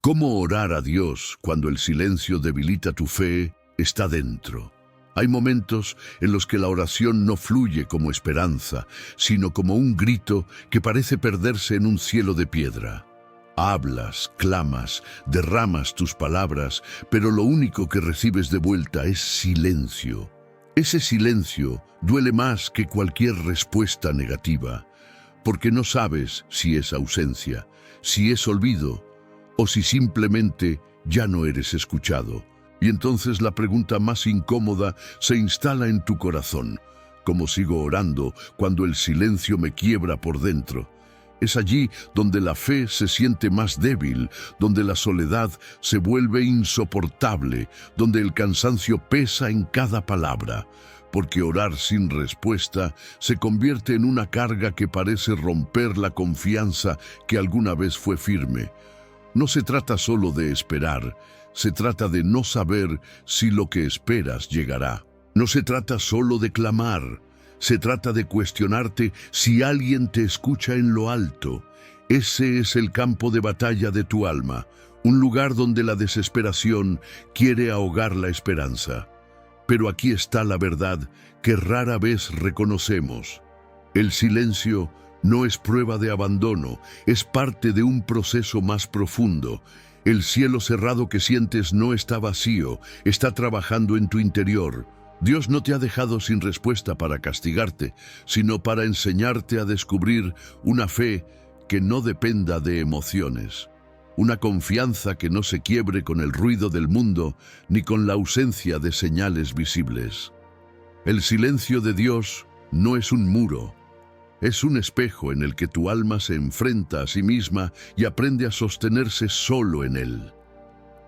¿Cómo orar a Dios cuando el silencio debilita tu fe? Está dentro. Hay momentos en los que la oración no fluye como esperanza, sino como un grito que parece perderse en un cielo de piedra. Hablas, clamas, derramas tus palabras, pero lo único que recibes de vuelta es silencio. Ese silencio duele más que cualquier respuesta negativa, porque no sabes si es ausencia, si es olvido, o si simplemente ya no eres escuchado. Y entonces la pregunta más incómoda se instala en tu corazón. ¿Cómo sigo orando cuando el silencio me quiebra por dentro? Es allí donde la fe se siente más débil, donde la soledad se vuelve insoportable, donde el cansancio pesa en cada palabra. Porque orar sin respuesta se convierte en una carga que parece romper la confianza que alguna vez fue firme. No se trata solo de esperar, se trata de no saber si lo que esperas llegará. No se trata solo de clamar, se trata de cuestionarte si alguien te escucha en lo alto. Ese es el campo de batalla de tu alma, un lugar donde la desesperación quiere ahogar la esperanza. Pero aquí está la verdad que rara vez reconocemos. El silencio no es prueba de abandono, es parte de un proceso más profundo. El cielo cerrado que sientes no está vacío, está trabajando en tu interior. Dios no te ha dejado sin respuesta para castigarte, sino para enseñarte a descubrir una fe que no dependa de emociones. Una confianza que no se quiebre con el ruido del mundo ni con la ausencia de señales visibles. El silencio de Dios no es un muro. Es un espejo en el que tu alma se enfrenta a sí misma y aprende a sostenerse solo en él.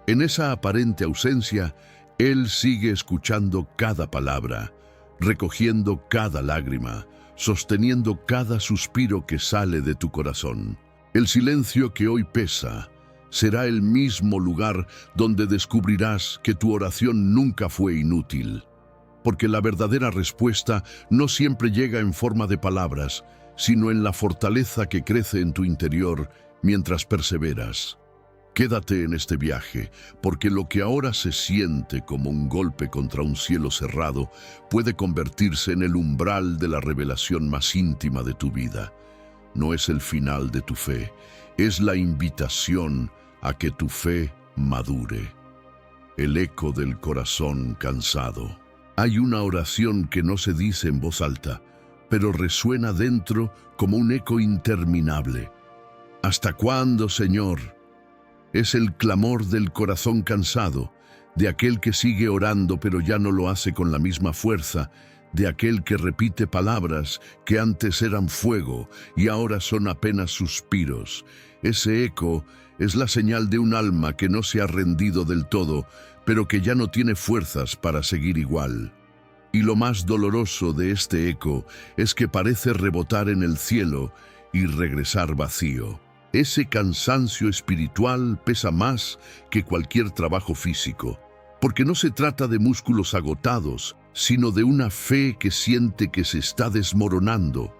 En esa aparente ausencia, Él sigue escuchando cada palabra, recogiendo cada lágrima, sosteniendo cada suspiro que sale de tu corazón. El silencio que hoy pesa será el mismo lugar donde descubrirás que tu oración nunca fue inútil. Porque la verdadera respuesta no siempre llega en forma de palabras, sino en la fortaleza que crece en tu interior mientras perseveras. Quédate en este viaje, porque lo que ahora se siente como un golpe contra un cielo cerrado puede convertirse en el umbral de la revelación más íntima de tu vida. No es el final de tu fe, es la invitación a que tu fe madure. El eco del corazón cansado. Hay una oración que no se dice en voz alta, pero resuena dentro como un eco interminable. ¿Hasta cuándo, Señor? Es el clamor del corazón cansado, de aquel que sigue orando pero ya no lo hace con la misma fuerza, de aquel que repite palabras que antes eran fuego y ahora son apenas suspiros. Ese eco es la señal de un alma que no se ha rendido del todo, pero que ya no tiene fuerzas para seguir igual. Y lo más doloroso de este eco es que parece rebotar en el cielo y regresar vacío. Ese cansancio espiritual pesa más que cualquier trabajo físico, porque no se trata de músculos agotados, sino de una fe que siente que se está desmoronando.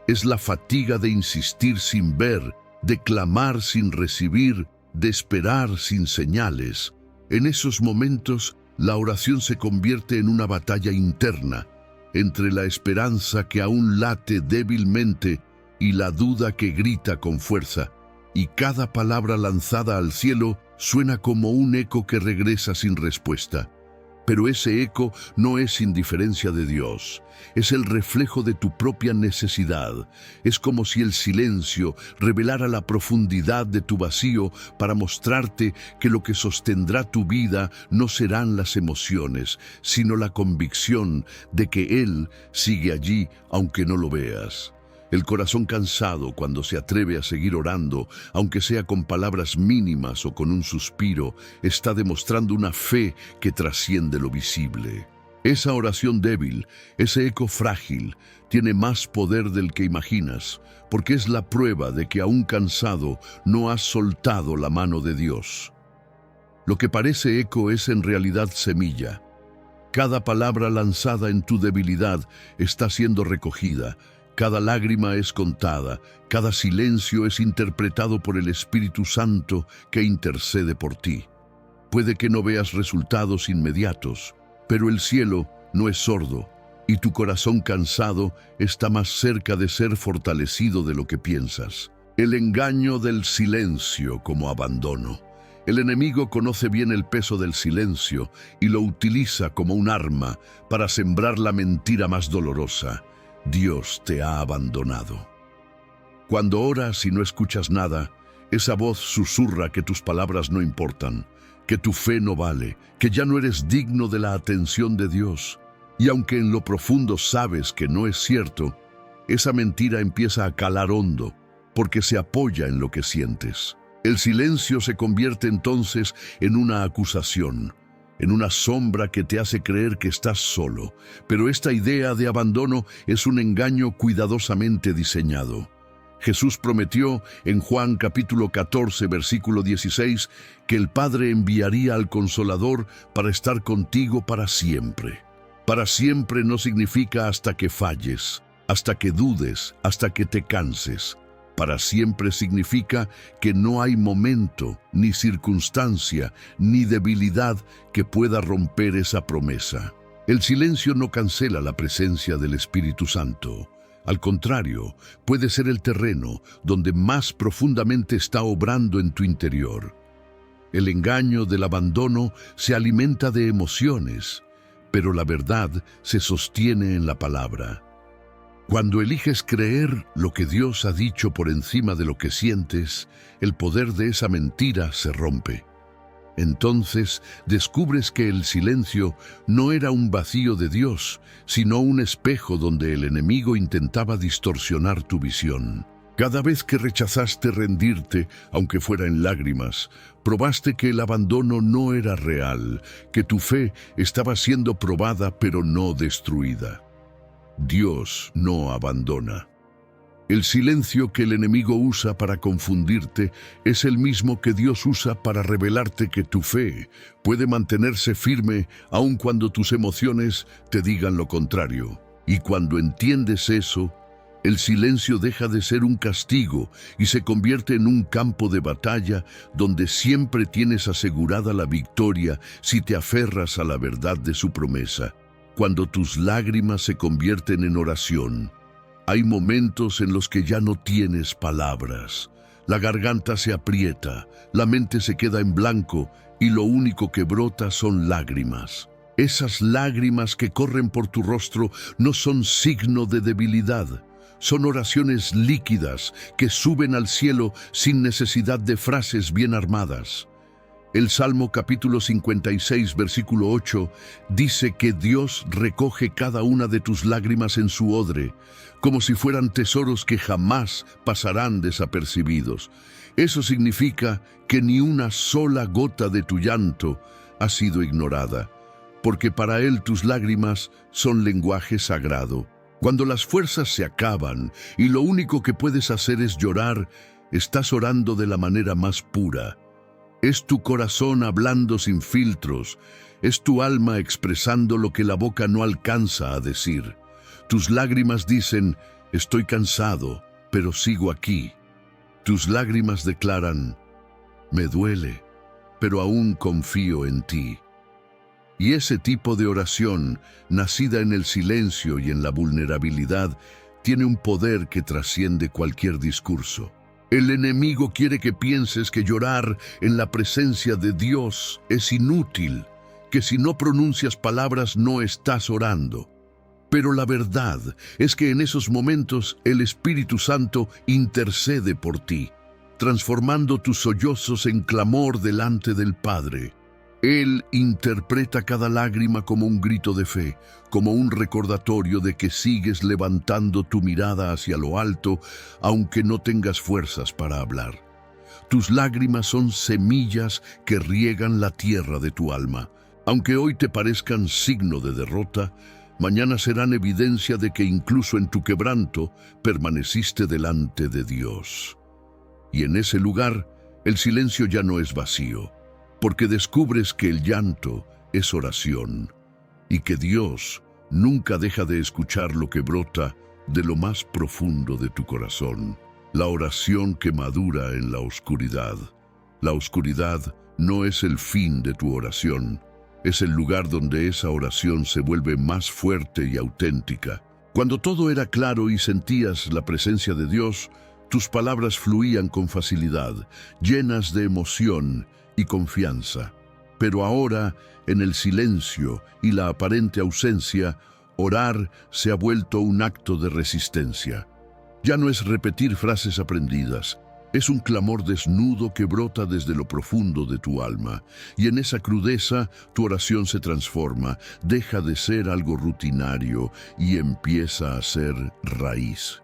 Es la fatiga de insistir sin ver, de clamar sin recibir, de esperar sin señales. En esos momentos, la oración se convierte en una batalla interna, entre la esperanza que aún late débilmente y la duda que grita con fuerza, y cada palabra lanzada al cielo suena como un eco que regresa sin respuesta. Pero ese eco no es indiferencia de Dios, es el reflejo de tu propia necesidad. Es como si el silencio revelara la profundidad de tu vacío para mostrarte que lo que sostendrá tu vida no serán las emociones, sino la convicción de que Él sigue allí aunque no lo veas. El corazón cansado, cuando se atreve a seguir orando, aunque sea con palabras mínimas o con un suspiro, está demostrando una fe que trasciende lo visible. Esa oración débil, ese eco frágil, tiene más poder del que imaginas, porque es la prueba de que aún cansado no has soltado la mano de Dios. Lo que parece eco es en realidad semilla. Cada palabra lanzada en tu debilidad está siendo recogida. Cada lágrima es contada, cada silencio es interpretado por el Espíritu Santo que intercede por ti. Puede que no veas resultados inmediatos, pero el cielo no es sordo y tu corazón cansado está más cerca de ser fortalecido de lo que piensas. El engaño del silencio como abandono. El enemigo conoce bien el peso del silencio y lo utiliza como un arma para sembrar la mentira más dolorosa. Dios te ha abandonado. Cuando oras y no escuchas nada, esa voz susurra que tus palabras no importan, que tu fe no vale, que ya no eres digno de la atención de Dios. Y aunque en lo profundo sabes que no es cierto, esa mentira empieza a calar hondo, porque se apoya en lo que sientes. El silencio se convierte entonces en una acusación, en una sombra que te hace creer que estás solo. Pero esta idea de abandono es un engaño cuidadosamente diseñado. Jesús prometió en Juan capítulo 14, versículo 16, que el Padre enviaría al Consolador para estar contigo para siempre. Para siempre no significa hasta que falles, hasta que dudes, hasta que te canses. Para siempre significa que no hay momento, ni circunstancia, ni debilidad que pueda romper esa promesa. El silencio no cancela la presencia del Espíritu Santo. Al contrario, puede ser el terreno donde más profundamente está obrando en tu interior. El engaño del abandono se alimenta de emociones, pero la verdad se sostiene en la palabra. Cuando eliges creer lo que Dios ha dicho por encima de lo que sientes, el poder de esa mentira se rompe. Entonces descubres que el silencio no era un vacío de Dios, sino un espejo donde el enemigo intentaba distorsionar tu visión. Cada vez que rechazaste rendirte, aunque fuera en lágrimas, probaste que el abandono no era real, que tu fe estaba siendo probada pero no destruida. Dios no abandona. El silencio que el enemigo usa para confundirte es el mismo que Dios usa para revelarte que tu fe puede mantenerse firme aun cuando tus emociones te digan lo contrario. Y cuando entiendes eso, el silencio deja de ser un castigo y se convierte en un campo de batalla donde siempre tienes asegurada la victoria si te aferras a la verdad de su promesa. Cuando tus lágrimas se convierten en oración, hay momentos en los que ya no tienes palabras. La garganta se aprieta, la mente se queda en blanco y lo único que brota son lágrimas. Esas lágrimas que corren por tu rostro no son signo de debilidad. Son oraciones líquidas que suben al cielo sin necesidad de frases bien armadas. El Salmo capítulo 56, versículo 8, dice que Dios recoge cada una de tus lágrimas en su odre, como si fueran tesoros que jamás pasarán desapercibidos. Eso significa que ni una sola gota de tu llanto ha sido ignorada, porque para Él tus lágrimas son lenguaje sagrado. Cuando las fuerzas se acaban y lo único que puedes hacer es llorar, estás orando de la manera más pura. Es tu corazón hablando sin filtros, es tu alma expresando lo que la boca no alcanza a decir. Tus lágrimas dicen, estoy cansado, pero sigo aquí. Tus lágrimas declaran, me duele, pero aún confío en ti. Y ese tipo de oración, nacida en el silencio y en la vulnerabilidad, tiene un poder que trasciende cualquier discurso. El enemigo quiere que pienses que llorar en la presencia de Dios es inútil, que si no pronuncias palabras no estás orando. Pero la verdad es que en esos momentos el Espíritu Santo intercede por ti, transformando tus sollozos en clamor delante del Padre. Él interpreta cada lágrima como un grito de fe, como un recordatorio de que sigues levantando tu mirada hacia lo alto, aunque no tengas fuerzas para hablar. Tus lágrimas son semillas que riegan la tierra de tu alma. Aunque hoy te parezcan signo de derrota, mañana serán evidencia de que incluso en tu quebranto permaneciste delante de Dios. Y en ese lugar, el silencio ya no es vacío, porque descubres que el llanto es oración y que Dios nunca deja de escuchar lo que brota de lo más profundo de tu corazón, la oración que madura en la oscuridad. La oscuridad no es el fin de tu oración, es el lugar donde esa oración se vuelve más fuerte y auténtica. Cuando todo era claro y sentías la presencia de Dios, tus palabras fluían con facilidad, llenas de emoción y confianza. Pero ahora, en el silencio y la aparente ausencia, orar se ha vuelto un acto de resistencia. Ya no es repetir frases aprendidas, es un clamor desnudo que brota desde lo profundo de tu alma, y en esa crudeza tu oración se transforma, deja de ser algo rutinario y empieza a ser raíz.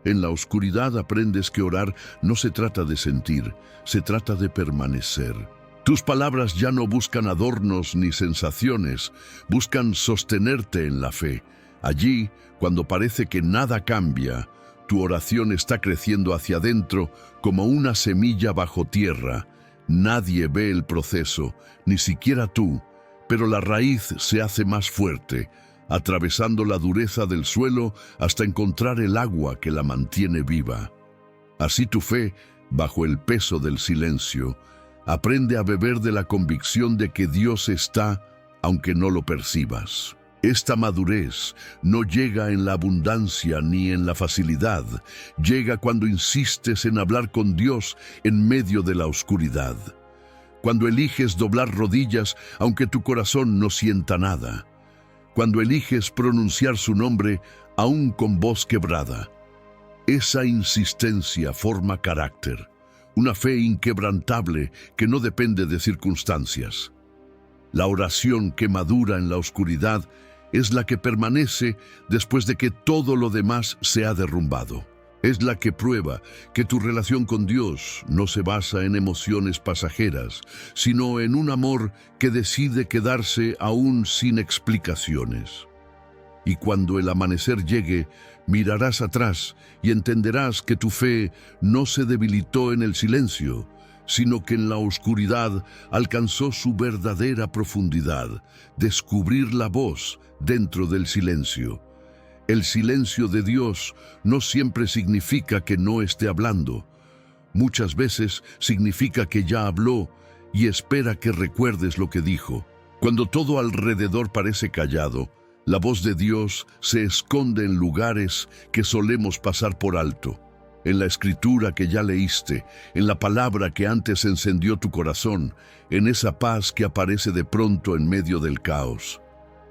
En la oscuridad aprendes que orar no se trata de sentir, se trata de permanecer. Tus palabras ya no buscan adornos ni sensaciones, buscan sostenerte en la fe. Allí, cuando parece que nada cambia, tu oración está creciendo hacia adentro como una semilla bajo tierra. Nadie ve el proceso, ni siquiera tú, pero la raíz se hace más fuerte, atravesando la dureza del suelo hasta encontrar el agua que la mantiene viva. Así tu fe, bajo el peso del silencio, aprende a beber de la convicción de que Dios está, aunque no lo percibas. Esta madurez no llega en la abundancia ni en la facilidad, llega cuando insistes en hablar con Dios en medio de la oscuridad. Cuando eliges doblar rodillas aunque tu corazón no sienta nada. Cuando eliges pronunciar su nombre aún con voz quebrada. Esa insistencia forma carácter, una fe inquebrantable que no depende de circunstancias. La oración que madura en la oscuridad es la que permanece después de que todo lo demás se ha derrumbado. Es la que prueba que tu relación con Dios no se basa en emociones pasajeras, sino en un amor que decide quedarse aún sin explicaciones. Y cuando el amanecer llegue, mirarás atrás y entenderás que tu fe no se debilitó en el silencio, sino que en la oscuridad alcanzó su verdadera profundidad, descubrir la voz dentro del silencio. El silencio de Dios no siempre significa que no esté hablando. Muchas veces significa que ya habló y espera que recuerdes lo que dijo. Cuando todo alrededor parece callado, la voz de Dios se esconde en lugares que solemos pasar por alto. En la escritura que ya leíste, en la palabra que antes encendió tu corazón, en esa paz que aparece de pronto en medio del caos.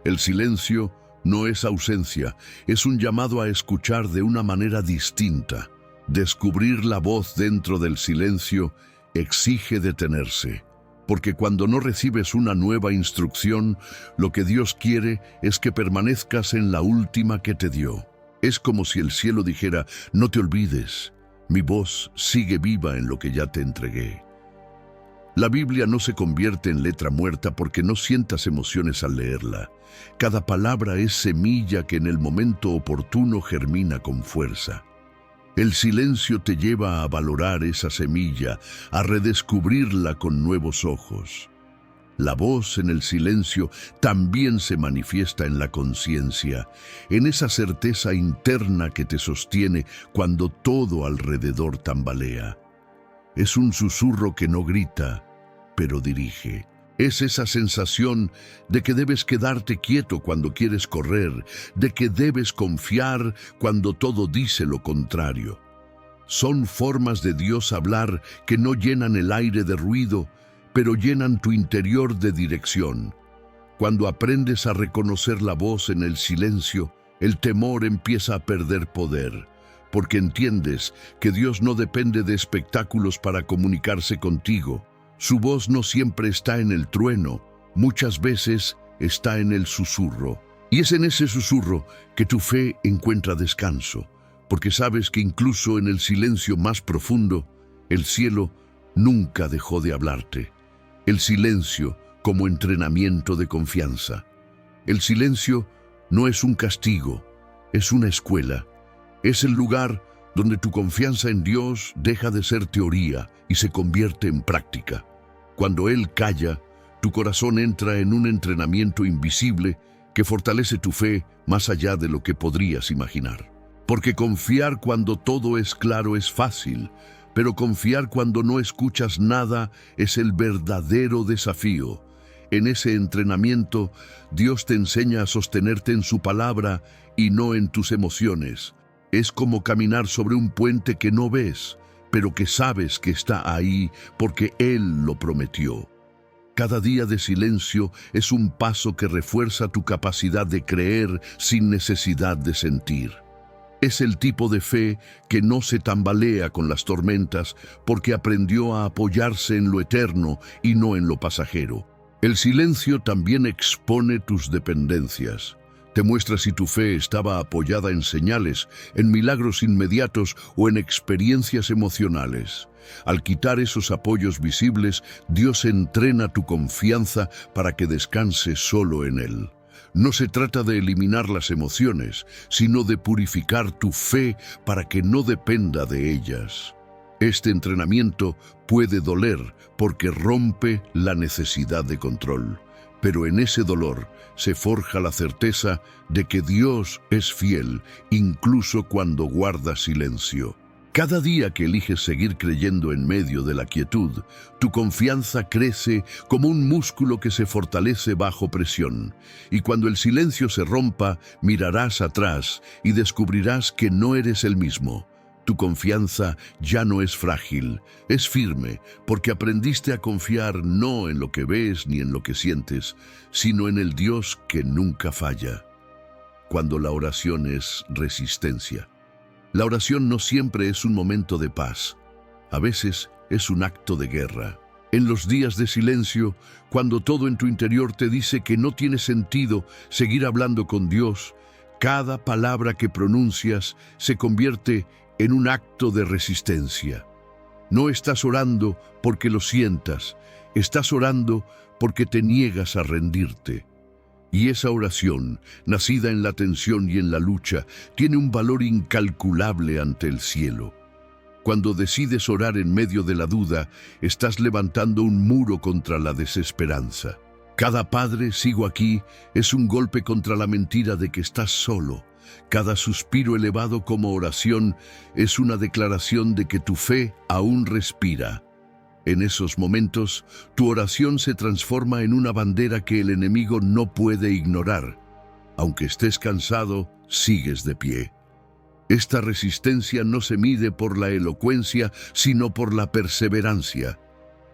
El silencio no es ausencia, es un llamado a escuchar de una manera distinta. Descubrir la voz dentro del silencio exige detenerse, porque cuando no recibes una nueva instrucción, lo que Dios quiere es que permanezcas en la última que te dio. Es como si el cielo dijera, no te olvides, mi voz sigue viva en lo que ya te entregué. La Biblia no se convierte en letra muerta porque no sientas emociones al leerla. Cada palabra es semilla que en el momento oportuno germina con fuerza. El silencio te lleva a valorar esa semilla, a redescubrirla con nuevos ojos. La voz en el silencio también se manifiesta en la conciencia, en esa certeza interna que te sostiene cuando todo alrededor tambalea. Es un susurro que no grita, pero dirige. Es esa sensación de que debes quedarte quieto cuando quieres correr, de que debes confiar cuando todo dice lo contrario. Son formas de Dios hablar que no llenan el aire de ruido, pero llenan tu interior de dirección. Cuando aprendes a reconocer la voz en el silencio, el temor empieza a perder poder, porque entiendes que Dios no depende de espectáculos para comunicarse contigo. Su voz no siempre está en el trueno, muchas veces está en el susurro. Y es en ese susurro que tu fe encuentra descanso, porque sabes que incluso en el silencio más profundo, el cielo nunca dejó de hablarte. El silencio como entrenamiento de confianza. El silencio no es un castigo, es una escuela. Es el lugar donde tu confianza en Dios deja de ser teoría y se convierte en práctica. Cuando Él calla, tu corazón entra en un entrenamiento invisible que fortalece tu fe más allá de lo que podrías imaginar. Porque confiar cuando todo es claro es fácil, pero confiar cuando no escuchas nada es el verdadero desafío. En ese entrenamiento, Dios te enseña a sostenerte en su palabra y no en tus emociones. Es como caminar sobre un puente que no ves, pero que sabes que está ahí porque Él lo prometió. Cada día de silencio es un paso que refuerza tu capacidad de creer sin necesidad de sentir. Es el tipo de fe que no se tambalea con las tormentas porque aprendió a apoyarse en lo eterno y no en lo pasajero. El silencio también expone tus dependencias. Te muestra si tu fe estaba apoyada en señales, en milagros inmediatos o en experiencias emocionales. Al quitar esos apoyos visibles, Dios entrena tu confianza para que descanse solo en Él. No se trata de eliminar las emociones, sino de purificar tu fe para que no dependa de ellas. Este entrenamiento puede doler porque rompe la necesidad de control, pero en ese dolor se forja la certeza de que Dios es fiel, incluso cuando guarda silencio. Cada día que eliges seguir creyendo en medio de la quietud, tu confianza crece como un músculo que se fortalece bajo presión. Y cuando el silencio se rompa, mirarás atrás y descubrirás que no eres el mismo. Tu confianza ya no es frágil, es firme, porque aprendiste a confiar no en lo que ves ni en lo que sientes, sino en el Dios que nunca falla. Cuando la oración es resistencia. La oración no siempre es un momento de paz. A veces es un acto de guerra. En los días de silencio, cuando todo en tu interior te dice que no tiene sentido seguir hablando con Dios, cada palabra que pronuncias se convierte en un acto de resistencia. No estás orando porque lo sientas, estás orando porque te niegas a rendirte. Y esa oración, nacida en la tensión y en la lucha, tiene un valor incalculable ante el cielo. Cuando decides orar en medio de la duda, estás levantando un muro contra la desesperanza. Cada padre, sigo aquí, es un golpe contra la mentira de que estás solo. Cada suspiro elevado como oración es una declaración de que tu fe aún respira. En esos momentos, tu oración se transforma en una bandera que el enemigo no puede ignorar. Aunque estés cansado, sigues de pie. Esta resistencia no se mide por la elocuencia, sino por la perseverancia.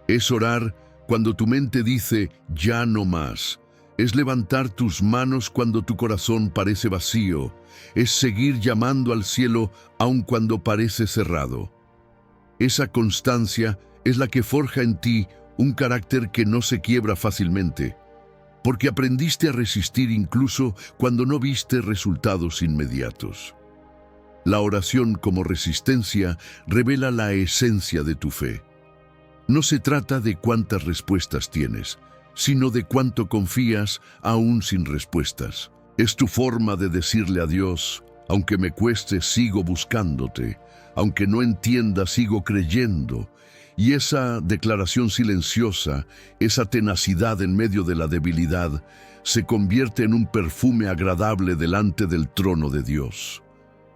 Es orar cuando tu mente dice, ya no más. Es levantar tus manos cuando tu corazón parece vacío. Es seguir llamando al cielo aun cuando parece cerrado. Esa constancia es la que forja en ti un carácter que no se quiebra fácilmente, porque aprendiste a resistir incluso cuando no viste resultados inmediatos. La oración como resistencia revela la esencia de tu fe. No se trata de cuántas respuestas tienes, sino de cuánto confías aún sin respuestas. Es tu forma de decirle a Dios, aunque me cueste, sigo buscándote, aunque no entienda, sigo creyendo. Y esa declaración silenciosa, esa tenacidad en medio de la debilidad, se convierte en un perfume agradable delante del trono de Dios.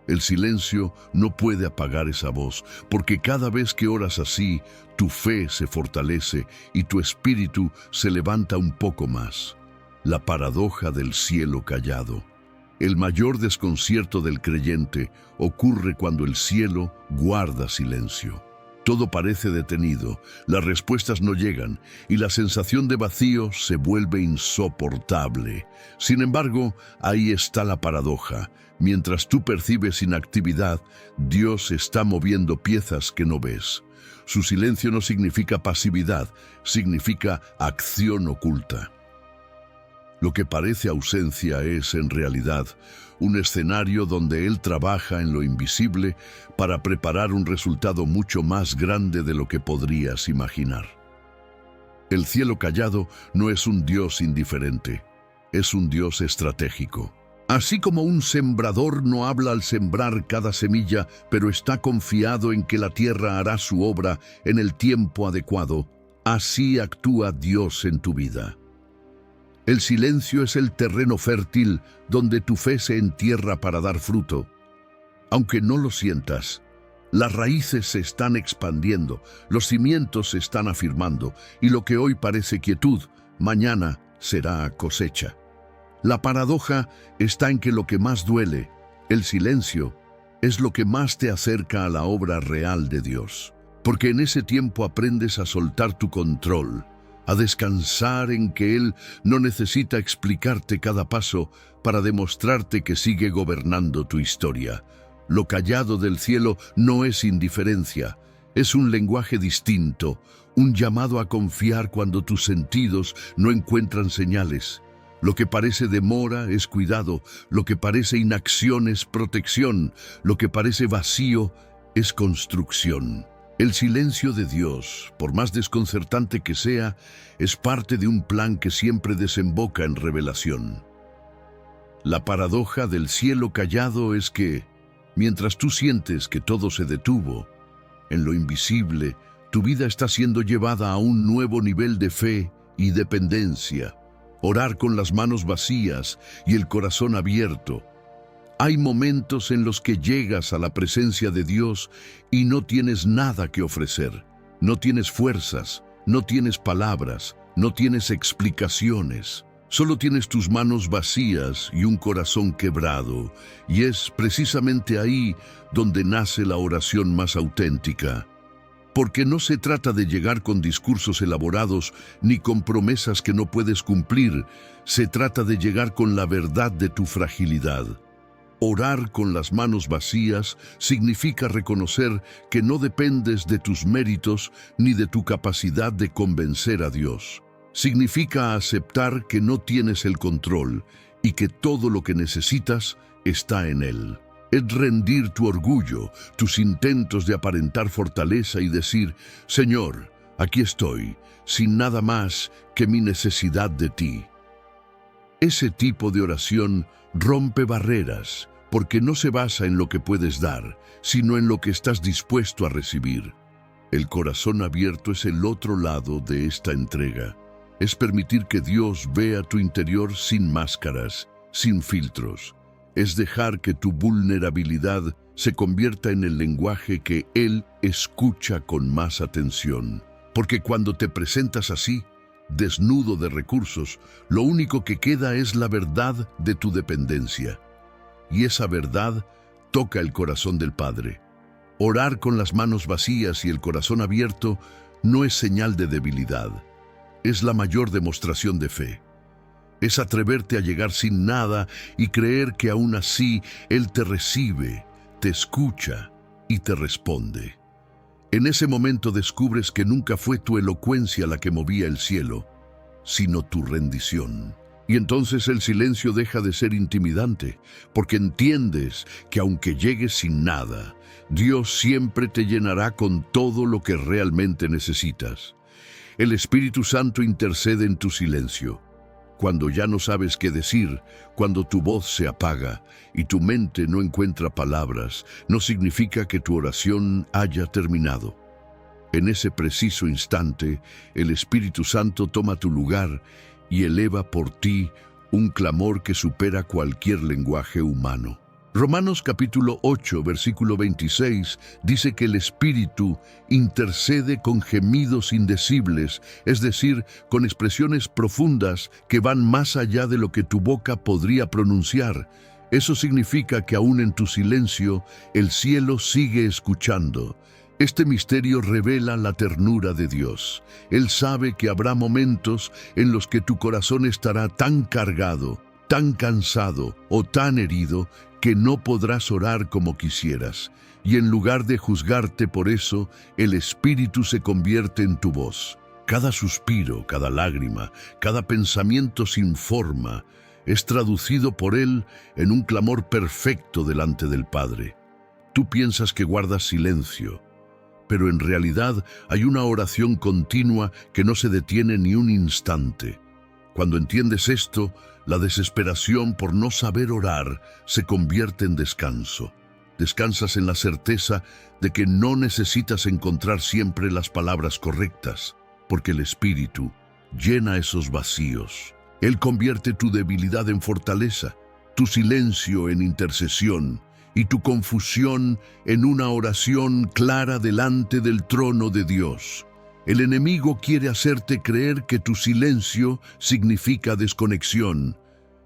El silencio no puede apagar esa voz, porque cada vez que oras así, tu fe se fortalece y tu espíritu se levanta un poco más. La paradoja del cielo callado. El mayor desconcierto del creyente ocurre cuando el cielo guarda silencio. Todo parece detenido, las respuestas no llegan y la sensación de vacío se vuelve insoportable. Sin embargo, ahí está la paradoja. Mientras tú percibes inactividad, Dios está moviendo piezas que no ves. Su silencio no significa pasividad, significa acción oculta. Lo que parece ausencia es, en realidad, un escenario donde Él trabaja en lo invisible para preparar un resultado mucho más grande de lo que podrías imaginar. El cielo callado no es un Dios indiferente, es un Dios estratégico. Así como un sembrador no habla al sembrar cada semilla, pero está confiado en que la tierra hará su obra en el tiempo adecuado, así actúa Dios en tu vida. El silencio es el terreno fértil donde tu fe se entierra para dar fruto. aunque no lo sientas. Las raíces se están expandiendo, los cimientos se están afirmando, y lo que hoy parece quietud, mañana será cosecha. La paradoja está en que lo que más duele, el silencio, es lo que más te acerca a la obra real de Dios. Porque en ese tiempo aprendes a soltar tu control, a descansar en que Él no necesita explicarte cada paso para demostrarte que sigue gobernando tu historia. Lo callado del cielo no es indiferencia, es un lenguaje distinto, un llamado a confiar cuando tus sentidos no encuentran señales. Lo que parece demora es cuidado, lo que parece inacción es protección, lo que parece vacío es construcción. El silencio de Dios, por más desconcertante que sea, es parte de un plan que siempre desemboca en revelación. La paradoja del cielo callado es que, mientras tú sientes que todo se detuvo, en lo invisible, tu vida está siendo llevada a un nuevo nivel de fe y dependencia. Orar con las manos vacías y el corazón abierto. Hay momentos en los que llegas a la presencia de Dios y no tienes nada que ofrecer. No tienes fuerzas, no tienes palabras, no tienes explicaciones. Solo tienes tus manos vacías y un corazón quebrado. Y es precisamente ahí donde nace la oración más auténtica. Porque no se trata de llegar con discursos elaborados ni con promesas que no puedes cumplir. Se trata de llegar con la verdad de tu fragilidad. Orar con las manos vacías significa reconocer que no dependes de tus méritos ni de tu capacidad de convencer a Dios. Significa aceptar que no tienes el control y que todo lo que necesitas está en Él. Es rendir tu orgullo, tus intentos de aparentar fortaleza y decir, Señor, aquí estoy, sin nada más que mi necesidad de ti. Ese tipo de oración rompe barreras, porque no se basa en lo que puedes dar, sino en lo que estás dispuesto a recibir. El corazón abierto es el otro lado de esta entrega. Es permitir que Dios vea tu interior sin máscaras, sin filtros. Es dejar que tu vulnerabilidad se convierta en el lenguaje que Él escucha con más atención. Porque cuando te presentas así, desnudo de recursos, lo único que queda es la verdad de tu dependencia. Y esa verdad toca el corazón del Padre. Orar con las manos vacías y el corazón abierto no es señal de debilidad. Es la mayor demostración de fe. Es atreverte a llegar sin nada y creer que aún así Él te recibe, te escucha y te responde. En ese momento descubres que nunca fue tu elocuencia la que movía el cielo, sino tu rendición. Y entonces el silencio deja de ser intimidante, porque entiendes que aunque llegues sin nada, Dios siempre te llenará con todo lo que realmente necesitas. El Espíritu Santo intercede en tu silencio. Cuando ya no sabes qué decir, cuando tu voz se apaga y tu mente no encuentra palabras, no significa que tu oración haya terminado. En ese preciso instante, el Espíritu Santo toma tu lugar y eleva por ti un clamor que supera cualquier lenguaje humano. Romanos capítulo 8, versículo 26, dice que el Espíritu intercede con gemidos indecibles, es decir, con expresiones profundas que van más allá de lo que tu boca podría pronunciar. Eso significa que aún en tu silencio, el cielo sigue escuchando. Este misterio revela la ternura de Dios. Él sabe que habrá momentos en los que tu corazón estará tan cargado, tan cansado o tan herido que no podrás orar como quisieras, y en lugar de juzgarte por eso, el Espíritu se convierte en tu voz. Cada suspiro, cada lágrima, cada pensamiento sin forma es traducido por Él en un clamor perfecto delante del Padre. Tú piensas que guardas silencio, pero en realidad hay una oración continua que no se detiene ni un instante. Cuando entiendes esto, la desesperación por no saber orar se convierte en descanso. Descansas en la certeza de que no necesitas encontrar siempre las palabras correctas, porque el Espíritu llena esos vacíos. Él convierte tu debilidad en fortaleza, tu silencio en intercesión y tu confusión en una oración clara delante del trono de Dios. El enemigo quiere hacerte creer que tu silencio significa desconexión,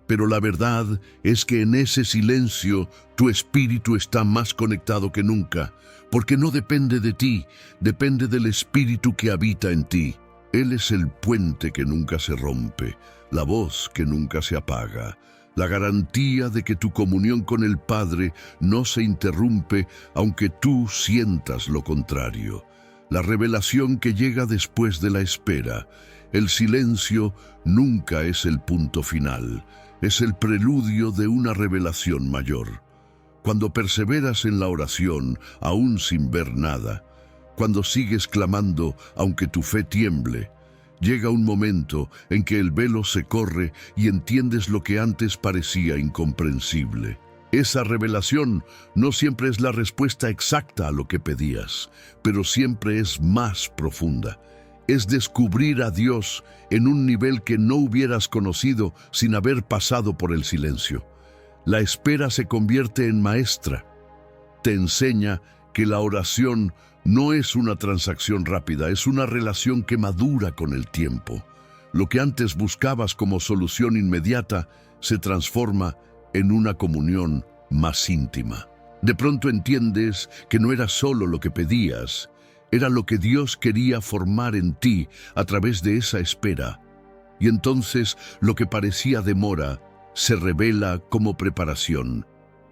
pero la verdad es que en ese silencio tu espíritu está más conectado que nunca, porque no depende de ti, depende del espíritu que habita en ti. Él es el puente que nunca se rompe, la voz que nunca se apaga, la garantía de que tu comunión con el Padre no se interrumpe aunque tú sientas lo contrario. La revelación que llega después de la espera. El silencio nunca es el punto final, es el preludio de una revelación mayor. Cuando perseveras en la oración, aún sin ver nada, cuando sigues clamando aunque tu fe tiemble, llega un momento en que el velo se corre y entiendes lo que antes parecía incomprensible. Esa revelación no siempre es la respuesta exacta a lo que pedías, pero siempre es más profunda. Es descubrir a Dios en un nivel que no hubieras conocido sin haber pasado por el silencio. La espera se convierte en maestra. Te enseña que la oración no es una transacción rápida, es una relación que madura con el tiempo. Lo que antes buscabas como solución inmediata se transforma en una comunión más íntima. De pronto entiendes que no era solo lo que pedías, era lo que Dios quería formar en ti a través de esa espera. Y entonces lo que parecía demora se revela como preparación.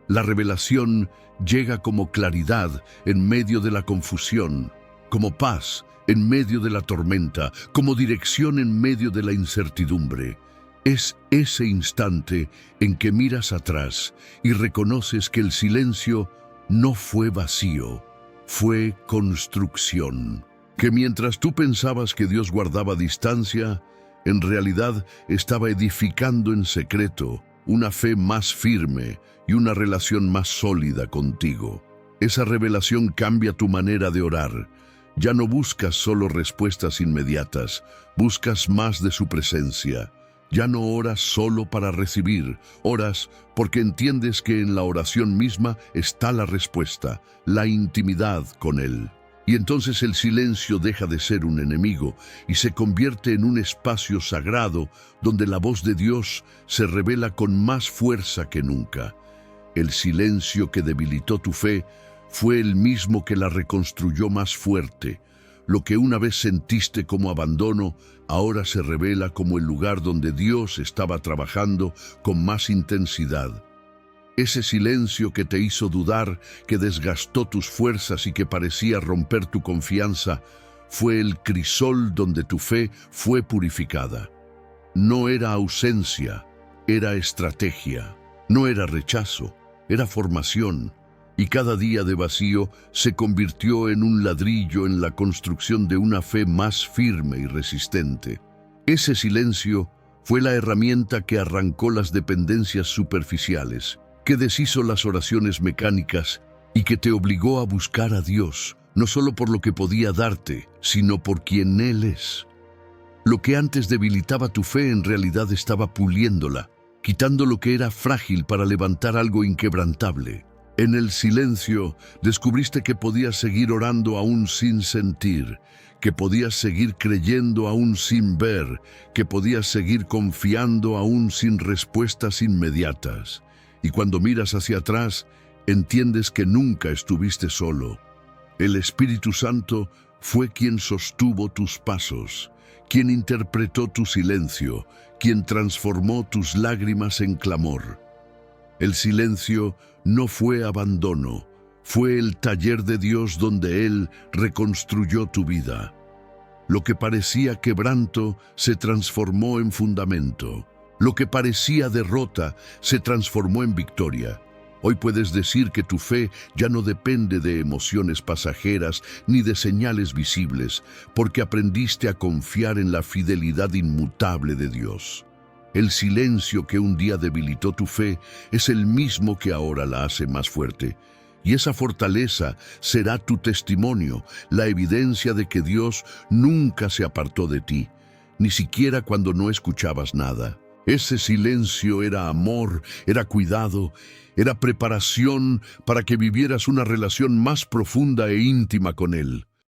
La revelación llega como claridad en medio de la confusión, como paz en medio de la tormenta, como dirección en medio de la incertidumbre. Es ese instante en que miras atrás y reconoces que el silencio no fue vacío, fue construcción. Que mientras tú pensabas que Dios guardaba distancia, en realidad estaba edificando en secreto una fe más firme y una relación más sólida contigo. Esa revelación cambia tu manera de orar. Ya no buscas solo respuestas inmediatas, buscas más de su presencia. Ya no oras solo para recibir, oras porque entiendes que en la oración misma está la respuesta, la intimidad con Él. Y entonces el silencio deja de ser un enemigo y se convierte en un espacio sagrado donde la voz de Dios se revela con más fuerza que nunca. El silencio que debilitó tu fe fue el mismo que la reconstruyó más fuerte. Lo que una vez sentiste como abandono, ahora se revela como el lugar donde Dios estaba trabajando con más intensidad. Ese silencio que te hizo dudar, que desgastó tus fuerzas y que parecía romper tu confianza, fue el crisol donde tu fe fue purificada. No era ausencia, era estrategia. No era rechazo, era formación. Y cada día de vacío se convirtió en un ladrillo en la construcción de una fe más firme y resistente. Ese silencio fue la herramienta que arrancó las dependencias superficiales, que deshizo las oraciones mecánicas y que te obligó a buscar a Dios, no solo por lo que podía darte, sino por quien Él es. Lo que antes debilitaba tu fe en realidad estaba puliéndola, quitando lo que era frágil para levantar algo inquebrantable. En el silencio descubriste que podías seguir orando aún sin sentir, que podías seguir creyendo aún sin ver, que podías seguir confiando aún sin respuestas inmediatas. Y cuando miras hacia atrás, entiendes que nunca estuviste solo. El Espíritu Santo fue quien sostuvo tus pasos, quien interpretó tu silencio, quien transformó tus lágrimas en clamor. El silencio no fue abandono, fue el taller de Dios donde Él reconstruyó tu vida. Lo que parecía quebranto se transformó en fundamento. Lo que parecía derrota se transformó en victoria. Hoy puedes decir que tu fe ya no depende de emociones pasajeras ni de señales visibles, porque aprendiste a confiar en la fidelidad inmutable de Dios. El silencio que un día debilitó tu fe es el mismo que ahora la hace más fuerte. Y esa fortaleza será tu testimonio, la evidencia de que Dios nunca se apartó de ti, ni siquiera cuando no escuchabas nada. Ese silencio era amor, era cuidado, era preparación para que vivieras una relación más profunda e íntima con Él.